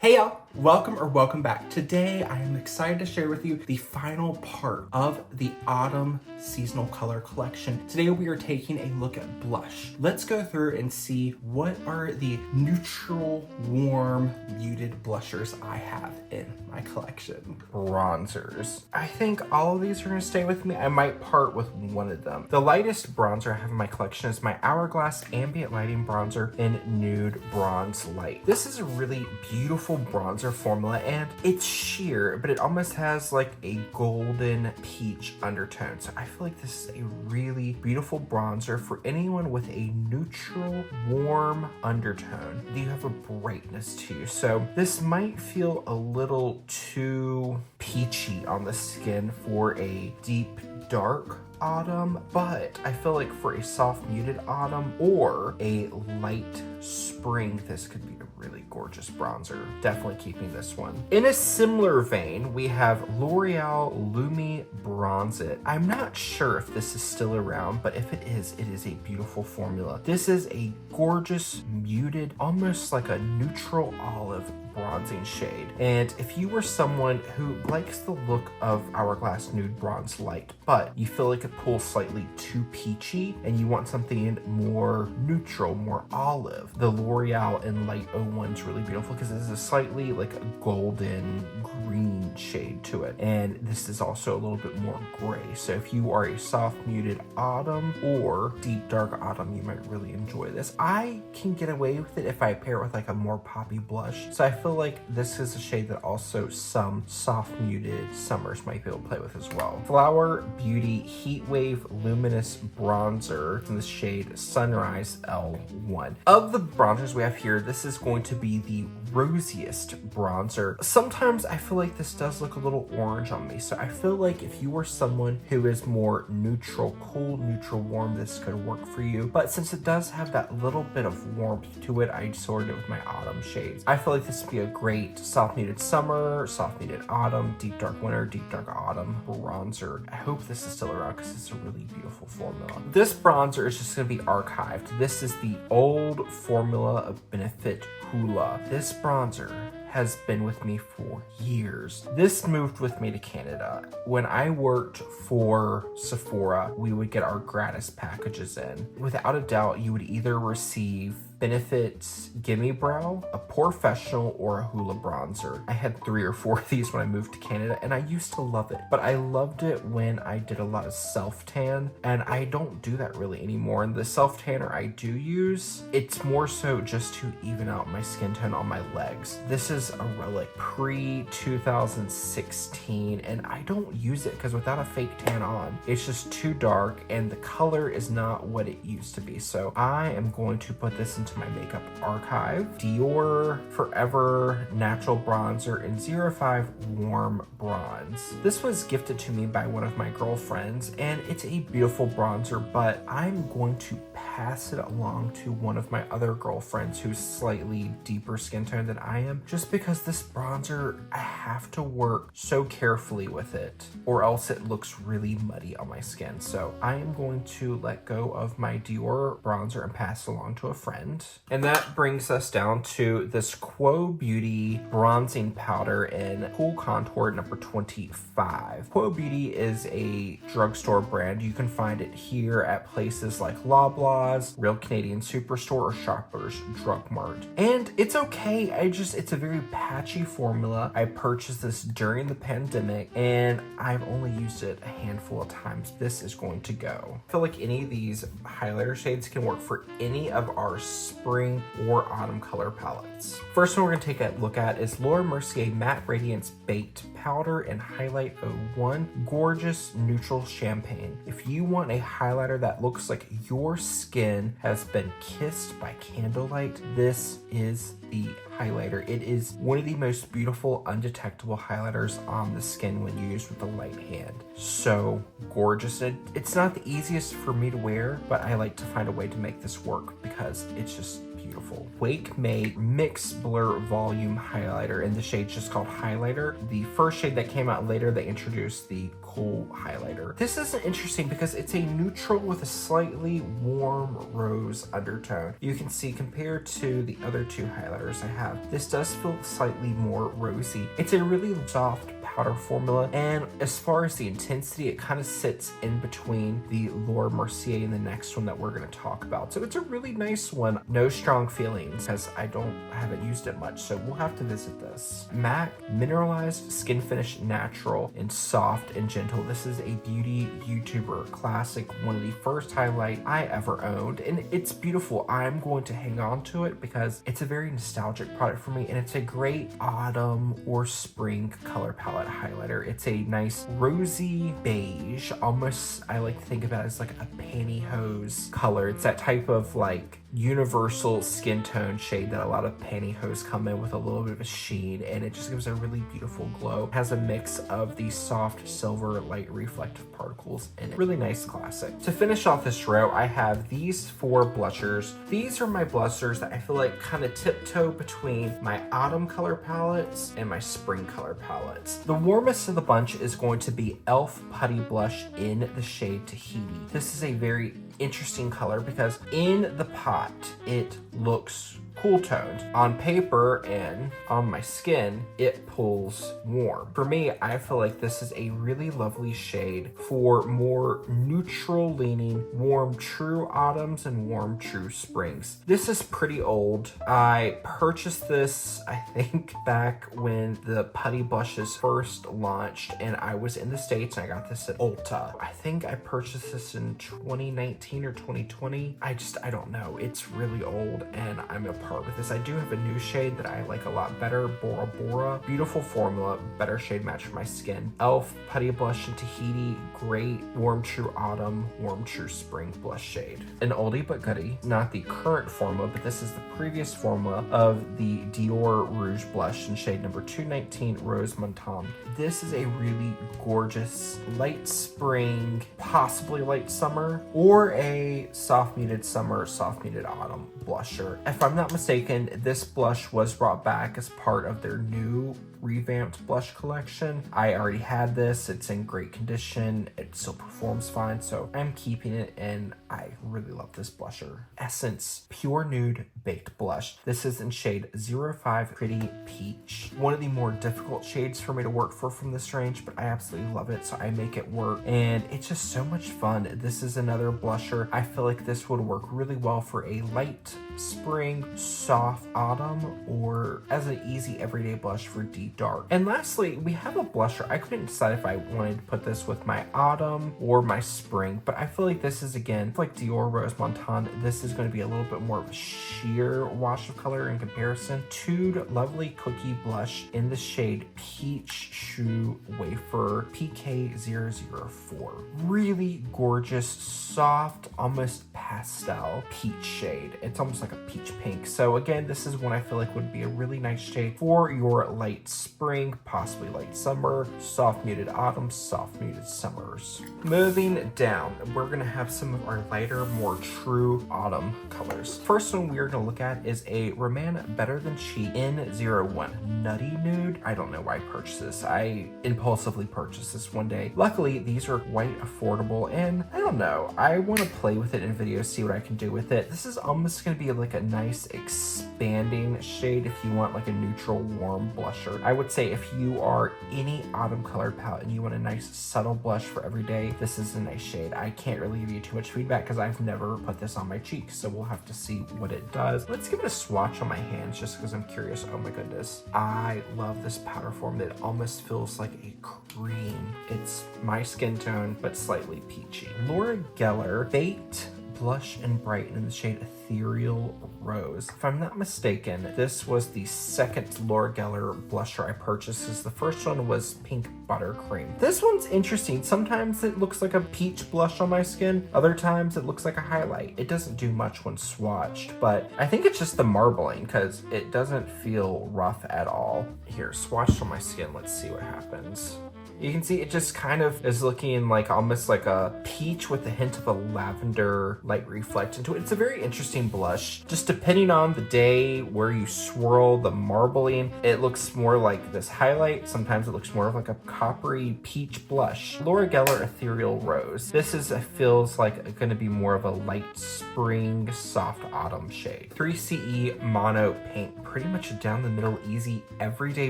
Hey y'all, welcome back. Today I am excited to share with you the final part of the autumn seasonal color collection. Today we are taking a look at blush. Let's go through and see what are the neutral, warm, muted blushers I have in my collection. Bronzers. I think all of these are gonna stay with me. I might part with one of them. The lightest bronzer I have in my collection is my Hourglass Ambient Lighting Bronzer in Nude Bronze Light. This is a really beautiful bronzer formula and it's sheer, but it almost has like a golden peach undertone. So I feel like this is a really beautiful bronzer for anyone with a neutral, warm undertone. You have a brightness to you. So this might feel a little too peachy on the skin for a deep, dark autumn, but I feel like for a soft muted autumn or a light spring, this could be a really gorgeous bronzer. Definitely keeping this one. In a similar vein, we have L'Oreal Lumi Bronze It. I'm not sure if this is still around, but if it is a beautiful formula. This is a gorgeous muted, almost like a neutral olive bronzing shade. And if you were someone who likes the look of Hourglass Nude Bronze Light, but you feel like it pulls slightly too peachy and you want something more neutral, more olive, the L'Oreal in Light 01 is really beautiful because it is a slightly like a golden green shade to it. And this is also a little bit more gray. So if you are a soft muted autumn or deep dark autumn, you might really enjoy this. I can get away with it if I pair it with like a more poppy blush. So I feel like this is a shade that also some soft muted summers might be able to play with as well. Flower Beauty Heatwave Luminous Bronzer in the shade Sunrise L1. Of the bronzers we have here, this is going to be the rosiest bronzer. Sometimes I feel like this does look a little orange on me, so I feel like if you are someone who is more neutral cool, neutral warm, this could work for you. But since it does have that little bit of warmth to it, I sorted it with my autumn shades. I feel like this would be a great soft muted summer, soft muted autumn, deep dark winter, deep dark autumn bronzer. I hope this is still around because it's a really beautiful formula. This bronzer is just going to be archived. This is the old formula of Benefit Hoola. This bronzer has been with me for years. This moved with me to Canada. When I worked for Sephora, we would get our gratis packages in. Without a doubt, you would either receive Benefit's Gimme Brow, a Professional, or a Hoola bronzer. I had 3 or 4 of these when I moved to Canada and I used to love it, but I loved it when I did a lot of self-tan and I don't do that really anymore. And the self-tanner I do use, it's more so just to even out my skin tone on my legs. This is a relic pre-2016 and I don't use it because without a fake tan on, it's just too dark and the color is not what it used to be. So I am going to put this into my makeup archive. Dior Forever Natural Bronzer in 05 Warm Bronze. This was gifted to me by one of my girlfriends and it's a beautiful bronzer, but I'm going to pass it along to one of my other girlfriends who's slightly deeper skin tone than I am, just because this bronzer, I have to work so carefully with it or else it looks really muddy on my skin. So I am going to let go of my Dior bronzer and pass it along to a friend. And that brings us down to this Quo Beauty bronzing powder in Cool Contour number 25. Quo Beauty is a drugstore brand. You can find it here at places like Loblaws, Real Canadian Superstore, or Shoppers Drug Mart. And it's okay. It's a very patchy formula. I purchased this during the pandemic and I've only used it a handful of times. This is going to go. I feel like any of these highlighter shades can work for any of our spring or autumn color palettes. First one we're going to take a look at is Laura Mercier Matte Radiance Baked Powder in Highlight 01 Gorgeous Neutral Champagne. If you want a highlighter that looks like your skin has been kissed by candlelight, this is the highlighter. It is one of the most beautiful undetectable highlighters on the skin when used with the light hand. So gorgeous. It's not the easiest for me to wear, but I like to find a way to make this work because it's just beautiful. beautiful. WAKEMAKE Mix Blur Volume Highlighter in the shade just called Highlighter. The first shade that came out later, they introduced the Cool Highlighter. This is interesting because it's a neutral with a slightly warm rose undertone. You can see compared to the other two highlighters I have, this does feel slightly more rosy. It's a really soft powder formula, and as far as the intensity, it kind of sits in between the Mercier and the next one that we're going to talk about. So it's a really nice one. No strong feelings because I haven't used it much, so we'll have to visit this. MAC Mineralized Skinfinish Natural in Soft and Gentle. This is a beauty YouTuber classic, one of the first highlight I ever owned, and it's beautiful. I'm going to hang on to it because it's a very nostalgic product for me, and it's a great autumn or spring color palette highlighter. It's a nice rosy beige, almost, I like to think about it as like a pantyhose color. It's that type of like universal skin tone shade that a lot of pantyhose come in with a little bit of a sheen, and it just gives a really beautiful glow. It has a mix of these soft silver light reflective particles in it. Really nice classic. To finish off this row, I have these 4 blushers. These are my blushers that I feel like kind of tiptoe between my autumn color palettes and my spring color palettes. The warmest of the bunch is going to be e.l.f. Putty Blush in the shade Tahiti. This is a very interesting color because in the pot it looks cool toned. On paper and on my skin, it pulls warm. For me, I feel like this is a really lovely shade for more neutral leaning, warm true autumns and warm true springs. This is pretty old. I purchased this, I think, back when the Putty Blushes first launched, and I was in the States and I got this at Ulta. I think I purchased this in 2019 or 2020. I don't know. It's really old and I'm a with this. I do have a new shade that I like a lot better, Bora Bora. Beautiful formula, better shade match for my skin. e.l.f. Putty Blush in Tahiti, great warm true autumn, warm true spring blush shade. An oldie but goodie, not the current formula, but this is the previous formula of the Dior Rouge blush in shade number 219, Rose Montaign. This is a really gorgeous light spring, possibly light summer, or a soft muted summer, soft muted autumn blusher. If I'm not mistaken, this blush was brought back as part of their new revamped blush collection. I already had this. It's in great condition. It still performs fine, so I'm keeping it, and I really love this blusher. Essence Pure Nude Baked Blush. This is in shade 05 Pretty Peach. One of the more difficult shades for me to work for from this range, but I absolutely love it, so I make it work, and it's just so much fun. This is another blusher. I feel like this would work really well for a light spring, soft autumn, or as an easy everyday blush for deep dark. And lastly, we have a blusher. I couldn't decide if I wanted to put this with my autumn or my spring, but I feel like this is, again, like Dior Rose Montaign, this is going to be a little bit more of a sheer wash of color in comparison. Etude Lovely Cookie Blush in the shade Peach Choux Wafer PK004. Really gorgeous, soft, almost pastel peach shade. It's almost like a peach pink. So again, this is one I feel like would be a really nice shade for your light spring, possibly light summer, soft muted autumn, soft muted summers. Moving down, we're gonna have some of our lighter, more true autumn colors. First one we're gonna look at is a rom&nd Better Than Cheap N01 Nutty Nude. I don't know why I purchased this. I impulsively purchased this one day. Luckily, these are quite affordable, and I don't know, I want to play with it in videos, see what I can do with it. This is almost gonna be like a nice expanding shade if you want like a neutral warm blusher. I would say if you are any autumn color palette and you want a nice subtle blush for every day, this is a nice shade. I can't really give you too much feedback because I've never put this on my cheeks, so we'll have to see what it does. Let's give it a swatch on my hands just because I'm curious. Oh my goodness, I love this powder form that almost feels like a cream. It's my skin tone but slightly peachy. Laura Geller Baked Blush-n-Brighten in the shade Ethereal Rose. If I'm not mistaken, this was the second Laura Geller blusher I purchased, because the first one was Pink Buttercream. This one's interesting. Sometimes it looks like a peach blush on my skin. Other times it looks like a highlight. It doesn't do much when swatched, but I think it's just the marbling because it doesn't feel rough at all. Here, swatched on my skin. Let's see what happens. You can see it just kind of is looking like almost like a peach with a hint of a lavender light reflect into it. It's a very interesting interesting blush. Just depending on the day where you swirl the marbling, it looks more like this highlight. Sometimes it looks more of like a coppery peach blush. Laura Geller Ethereal Rose. This is feels like going to be more of a light spring, soft autumn shade. 3CE Mono Pink. Pretty much a down the middle, easy, everyday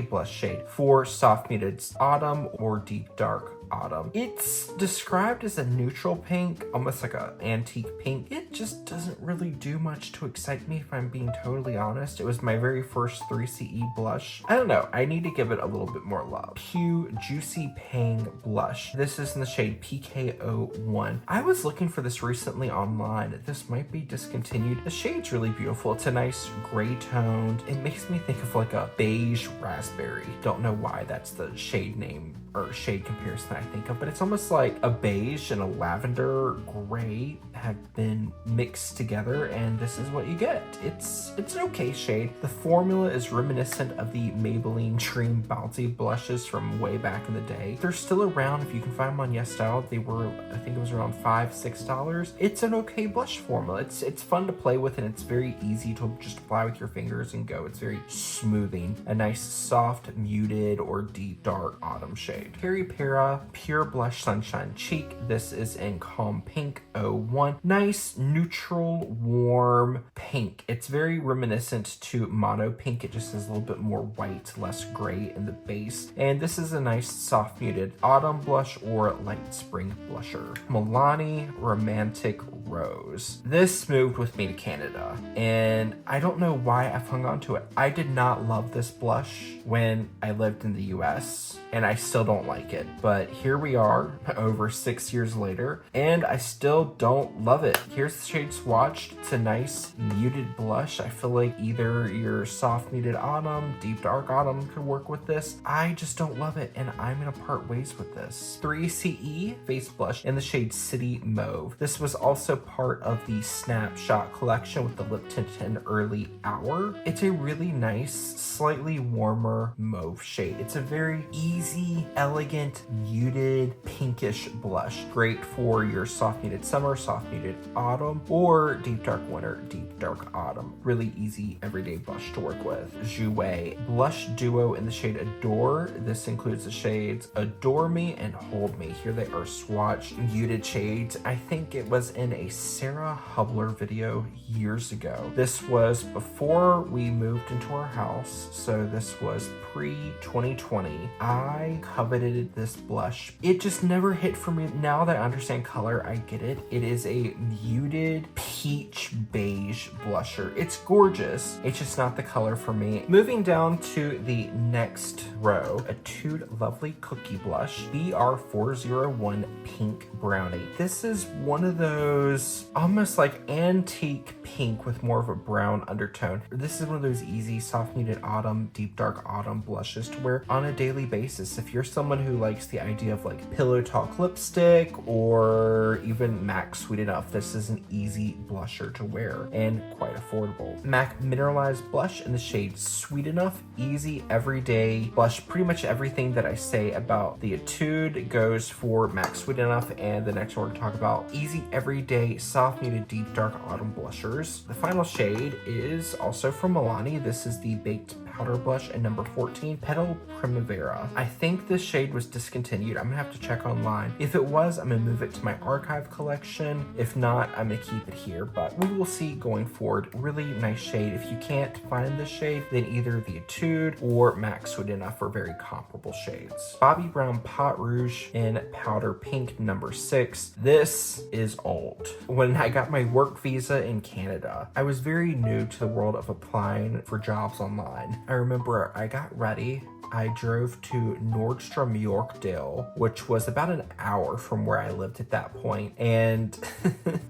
blush shade for soft muted autumn or deep dark autumn. It's described as a neutral pink, almost like an antique pink. It just doesn't really do much to excite me, if I'm being totally honest. It was my very first 3CE blush. I don't know, I need to give it a little bit more love. Choux Juicy Pang Blush. This is in the shade PK01. I was looking for this recently online. This might be discontinued. The shade's really beautiful. It's a nice gray toned. It makes me think of like a beige raspberry. Don't know why that's the shade name or shade comparison I think of, but it's almost like a beige and a lavender gray have been mixed together, and this is what you get. It's an okay shade. The formula is reminiscent of the Maybelline Dream Bouncy blushes from way back in the day. They're still around if you can find them on YesStyle. They were, I think it was around $5-6. It's an okay blush formula. It's fun to play with, and it's very easy to just apply with your fingers and go. It's very smoothing. A nice soft muted or deep dark autumn shade. Peripera Pure Blush Sunshine Cheek. This is in Calm Pink 01. Nice neutral warm pink. It's very reminiscent to Mono Pink. It just has a little bit more white, less gray in the base. And this is a nice soft muted autumn blush or light spring blusher. Milani Romantic Rose. This moved with me to Canada, and I don't know why I've hung on to it. I did not love this blush when I lived in the US, and I still don't like it, but here we are over 6 years later, and I still don't love it. Here's the shade swatched. It's a nice muted blush. I feel like either your soft muted autumn, deep dark autumn could work with this. I just don't love it, and I'm gonna part ways with this. 3CE Face Blush in the shade City Mauve. This was also part of the Snapshot collection with the lip tint in Early Hour. It's a really nice, slightly warmer mauve shade. It's a very easy, elegant, muted, pinkish blush. Great for your soft muted summer, soft muted autumn, or deep dark winter, deep dark autumn. Really easy, everyday blush to work with. Jouer Blush Duo in the shade Adore. This includes the shades Adore Me and Hold Me. Here they are swatched muted shades. I think it was in a Sarah Hubler video years ago. This was before we moved into our house, so this was pre-2020. I coveted this blush. It just never hit for me. Now that I understand color, I get it. It is a muted peach beige blusher. It's gorgeous. It's just not the color for me. Moving down to the next row, Etude Lovely Cookie Blush, BR401 Pink Brownie. This is one of those almost like antique pink with more of a brown undertone. This is one of those easy soft muted autumn, deep dark autumn blushes to wear on a daily basis. If you're someone who likes the idea of like pillow talk lipstick or even MAC Sweet Enough, this is an easy blusher to wear and quite affordable. MAC Mineralized Blush in the shade Sweet Enough. Easy everyday blush. Pretty much everything that I say about the Etude goes for MAC Sweet Enough, and the next one we're going to talk about easy everyday soft muted deep dark autumn blushers. The final shade is also from Milani. This is the Baked Powder Blush in number 14, Petal Primavera. I think this shade was discontinued. I'm gonna have to check online. If it was, I'm gonna move it to my archive collection. If not, I'm gonna keep it here, but we will see going forward. Really nice shade. If you can't find this shade, then either the Etude or MAC Sweet Enough are very comparable shades. Bobbi Brown Pot Rouge in Powder Pink, number 6. This is old. When I got my work visa in Canada, I was very new to the world of applying for jobs online. I remember I got ready. I drove to Nordstrom Yorkdale, which was about an hour from where I lived at that point, and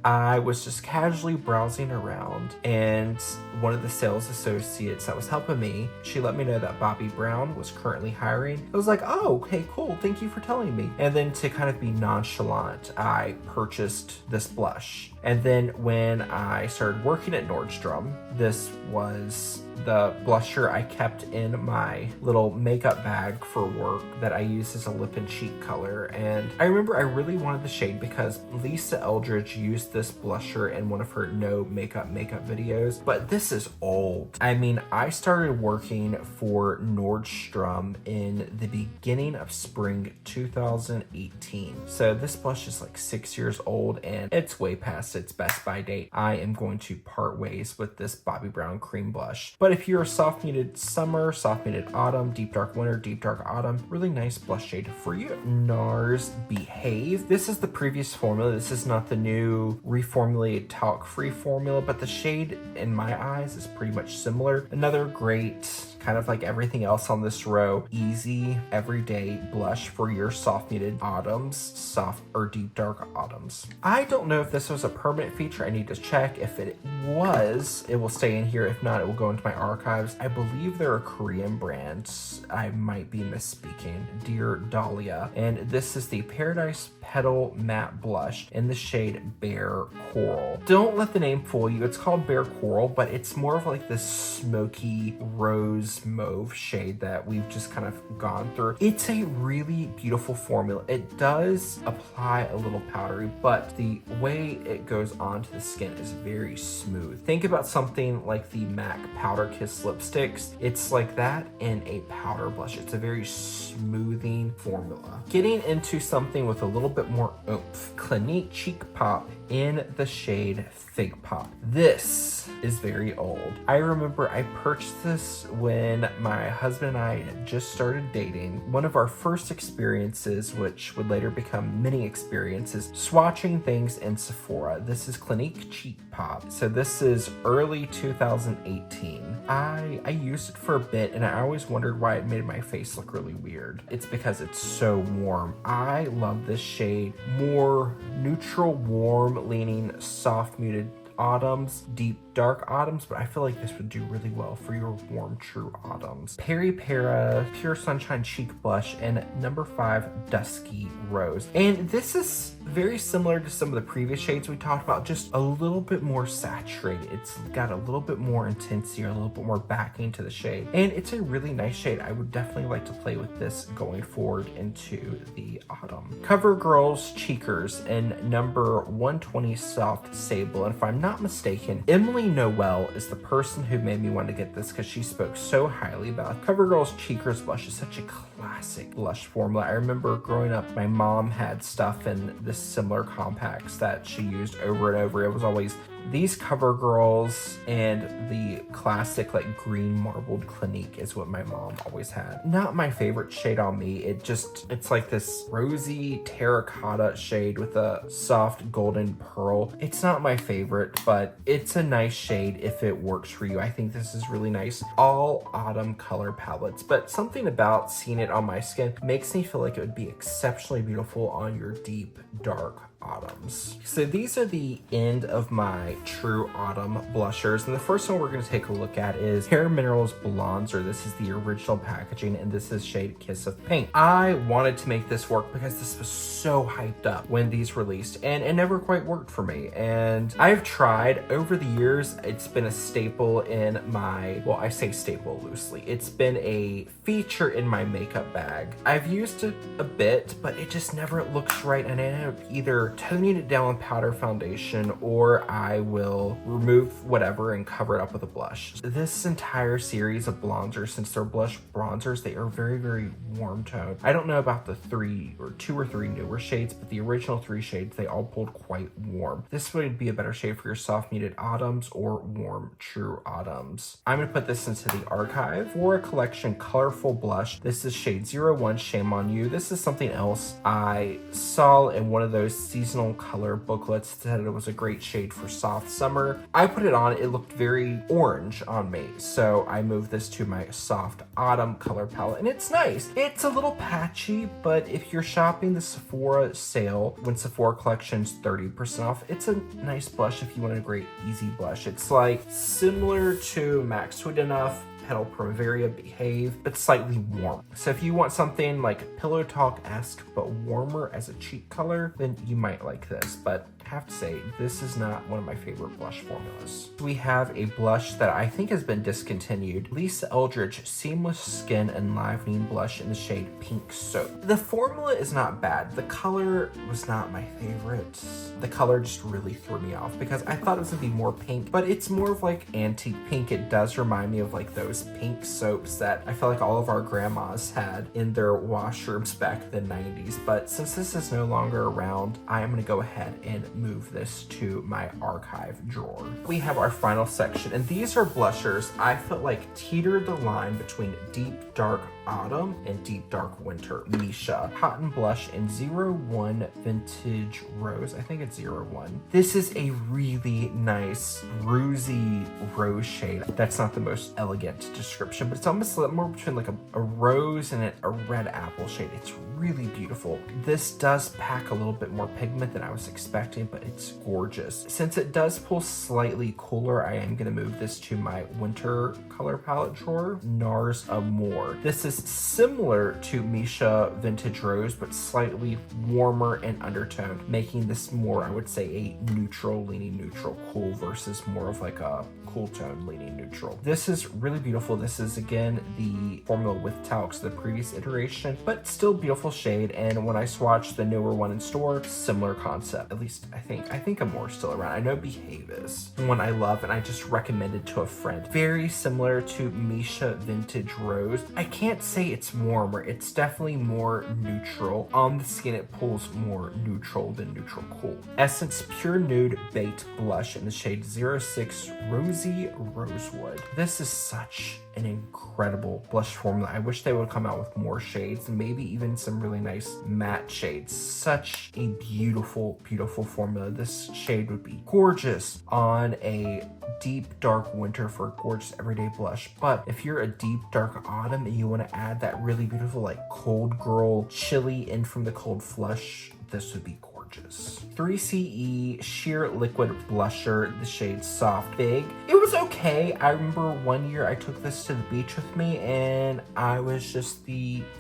I was just casually browsing around, and one of the sales associates that was helping me, she let me know that Bobbi Brown was currently hiring. I was like, oh, okay, cool, thank you for telling me. And then to kind of be nonchalant, I purchased this blush. And then when I started working at Nordstrom, this was the blusher I kept in my little makeup bag for work that I use as a lip and cheek color. And I remember I really wanted the shade because Lisa Eldridge used this blusher in one of her no makeup videos, but this is old. I mean, I started working for Nordstrom in the beginning of spring 2018. So this blush is like 6 years old and it's way past its best by date. I am going to part ways with this Bobbi Brown cream blush. But if you're a soft muted summer, soft muted autumn, deep dark winter, deep dark autumn, really nice blush shade for you. NARS Behave. This is the previous formula. This is not the new reformulated talc-free formula, but the shade in my eyes is pretty much similar. Another great, kind of like everything else on this row, easy everyday blush for your soft muted autumns, soft or deep dark autumns. I don't know if this was a permanent feature. I need to check. If it was, it will stay in here. If not, it will go into my archives. I believe they're a Korean brand. I might be misspeaking. Dear Dahlia. And this is the Paradise Petal Matte Blush in the shade Bare Coral. Don't let the name fool you. It's called Bare Coral, but it's more of like this smoky rose mauve shade that we've just kind of gone through. It's a really beautiful formula. It does apply a little powdery, but the way it goes onto the skin is very smooth. Think about something like the MAC Powder Kiss lipsticks. It's like that in a powder blush. It's a very smoothing formula. Getting into something with a little bit more oomph. Clinique Cheek Pop in the shade Fig Pop. This is very old. I remember I purchased this when my husband and I had just started dating. One of our first experiences, which would later become many experiences, swatching things in Sephora. This is Clinique Cheek Pop. So this is early 2018. I used it for a bit and I always wondered why it made my face look really weird. It's because it's so warm. I love this shade. More neutral, warm leaning, soft muted autumns, deep dark autumns, but I feel like this would do really well for your warm true autumns. Peripera Pure Sunshine Cheek Blush and number 5 Dusky Rose. And this is very similar to some of the previous shades we talked about, just a little bit more saturated. It's got a little bit more intensity, or a little bit more backing to the shade. And it's a really nice shade. I would definitely like to play with this going forward into the autumn. CoverGirl's Cheekers in number 120 Soft Sable. And if I'm not mistaken, Emily Noel is the person who made me want to get this because she spoke so highly about it. CoverGirl's Cheekers blush is such a classic blush formula. I remember growing up, my mom had stuff in this similar compacts that she used over and over. It was always these CoverGirls and the classic like green marbled Clinique is what my mom always had. Not my favorite shade on me. It's like this rosy terracotta shade with a soft golden pearl. It's not my favorite, but it's a nice shade if it works for you. I think this is really nice. All autumn color palettes, but something about seeing it on my skin makes me feel like it would be exceptionally beautiful on your deep dark autumns. So these are the end of my true autumn blushers, and the first one we're going to take a look at is Hair Minerals Bronzer. This is the original packaging and this is shade Kiss of Pink. I wanted to make this work because this was so hyped up when these released and it never quite worked for me, and I've tried over the years. It's been a staple in my, well, I say staple loosely, it's been a feature in my makeup bag. I've used it a bit, but it just never looks right, and I end up either toning it down with powder foundation or I will remove whatever and cover it up with a blush. This entire series of bronzers, since they're blush bronzers, they are very, very warm toned. I don't know about the 2 or 3 newer shades, but the original 3 shades, they all pulled quite warm. This would be a better shade for your soft muted autumns or warm true autumns. I'm going to put this into the archive. For a collection colorful blush, this is shade 01 Shame on You. This is something else I saw in one of those seasonal color booklets that said it was a great shade for soft summer. I put it on, it looked very orange on me, so I moved this to my soft autumn color palette, and it's nice. It's a little patchy, but if you're shopping the Sephora sale, when Sephora collection's 30% off, it's a nice blush if you want a great easy blush. It's like similar to MAC Sweet Enough, Petal Primavera Behave, but slightly warm. So if you want something like Pillow Talk-esque but warmer as a cheek color, then you might like this. But I have to say, this is not one of my favorite blush formulas. We have a blush that I think has been discontinued. Lisa Eldridge Seamless Skin Enlivening Blush in the shade Pink Soap. The formula is not bad. The color was not my favorite. The color just really threw me off because I thought it was gonna be more pink, but it's more of like antique pink. It does remind me of like those pink soaps that I feel like all of our grandmas had in their washrooms back in the 90s. But since this is no longer around, I am gonna go ahead and move this to my archive drawer. We have our final section, and these are blushers I felt like teetered the line between deep dark autumn and deep dark winter. Misha Cotton Blush in 01 Vintage Rose. I think it's 01. This is a really nice rosy rose shade. That's not the most elegant description, but it's almost more between like a rose and a red apple shade. It's really beautiful. This does pack a little bit more pigment than I was expecting, but it's gorgeous. Since it does pull slightly cooler, I am gonna move this to my winter color palette drawer. NARS Amour. This is similar to Misha Vintage Rose, but slightly warmer and undertoned, making this more, I would say, a neutral, leaning neutral cool versus more of like a cool tone leaning neutral. This is really beautiful. This is again the formula with talcs, the previous iteration, but still beautiful shade. And when I swatched the newer one in store, similar concept. At least I think Amour's still around. I know Behave is one I love and I just recommended to a friend. Very similar to Misha Vintage Rose. I can't say it's warmer. It's definitely more neutral. On the skin, it pulls more neutral than neutral cool. Essence Pure Nude Baked Blush in the shade 06 Rosy Rosewood. This is such an incredible blush formula. I wish they would come out with more shades, maybe even some really nice matte shades. Such a beautiful, beautiful formula. This shade would be gorgeous on a deep dark winter for a gorgeous everyday blush. But if you're a deep dark autumn and you want to add that really beautiful like cold girl chilly in from the cold flush, this would be gorgeous. 3CE Sheer Liquid Blusher, the shade Soft Big. It was okay. I remember one year I took this to the beach with me and I was just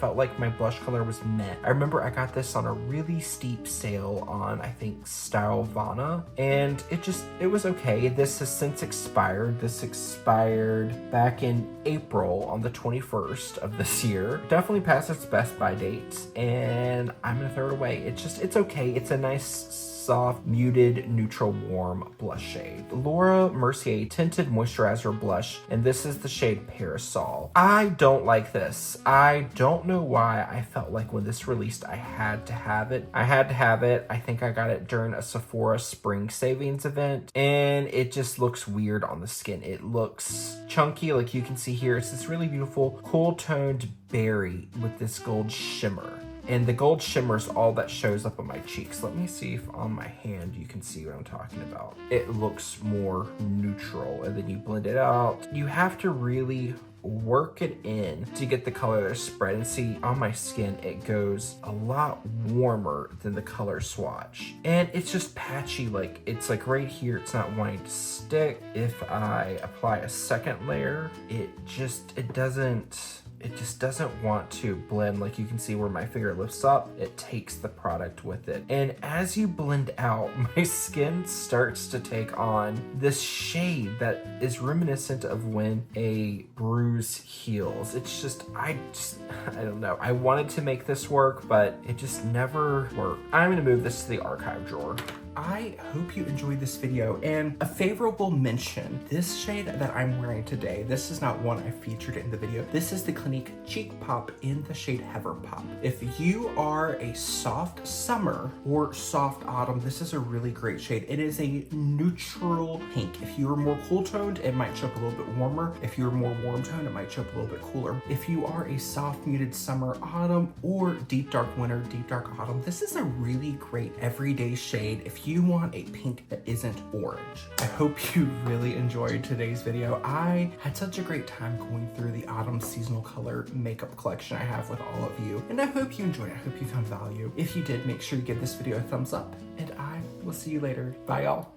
felt like my blush color was meh. I remember I got this on a really steep sale on, I think, Stylevana, and it was okay. This has since expired. This expired back in April on the 21st of this year. Definitely past its best by date, and I'm gonna throw it away. It's okay. It's a nice soft, muted, neutral, warm blush shade. Laura Mercier Tinted Moisturizer Blush, and this is the shade Parasol. I don't like this. I don't know why. I felt like when this released, I had to have it. I think I got it during a Sephora spring savings event, and it just looks weird on the skin. It looks chunky, like you can see here. It's this really beautiful, cool toned berry with this gold shimmer. And the gold shimmer is all that shows up on my cheeks. Let me see if on my hand you can see what I'm talking about. It looks more neutral, and then you blend it out. You have to really work it in to get the color to spread. And see, on my skin, it goes a lot warmer than the color swatch. And it's just patchy, like it's like right here, it's not wanting to stick. If I apply a second layer, it just doesn't want to blend. Like you can see where my finger lifts up, it takes the product with it. And as you blend out, my skin starts to take on this shade that is reminiscent of when a bruise heals. It's just, I don't know. I wanted to make this work, but it just never worked. I'm gonna move this to the archive drawer. I hope you enjoyed this video, and a favorable mention, this shade that I'm wearing today, this is not one I featured in the video. This is the Clinique Cheek Pop in the shade Heather Pop. If you are a soft summer or soft autumn, this is a really great shade. It is a neutral pink. If you are more cool toned, it might show up a little bit warmer. If you're more warm toned, it might show up a little bit cooler. If you are a soft muted summer, autumn, or deep dark winter, deep dark autumn, this is a really great everyday shade if you want a pink that isn't orange. I hope you really enjoyed today's video. I had such a great time going through the autumn seasonal color makeup collection I have with all of you, and I hope you enjoyed it. I hope you found value. If you did, make sure you give this video a thumbs up, and I will see you later. Bye, y'all.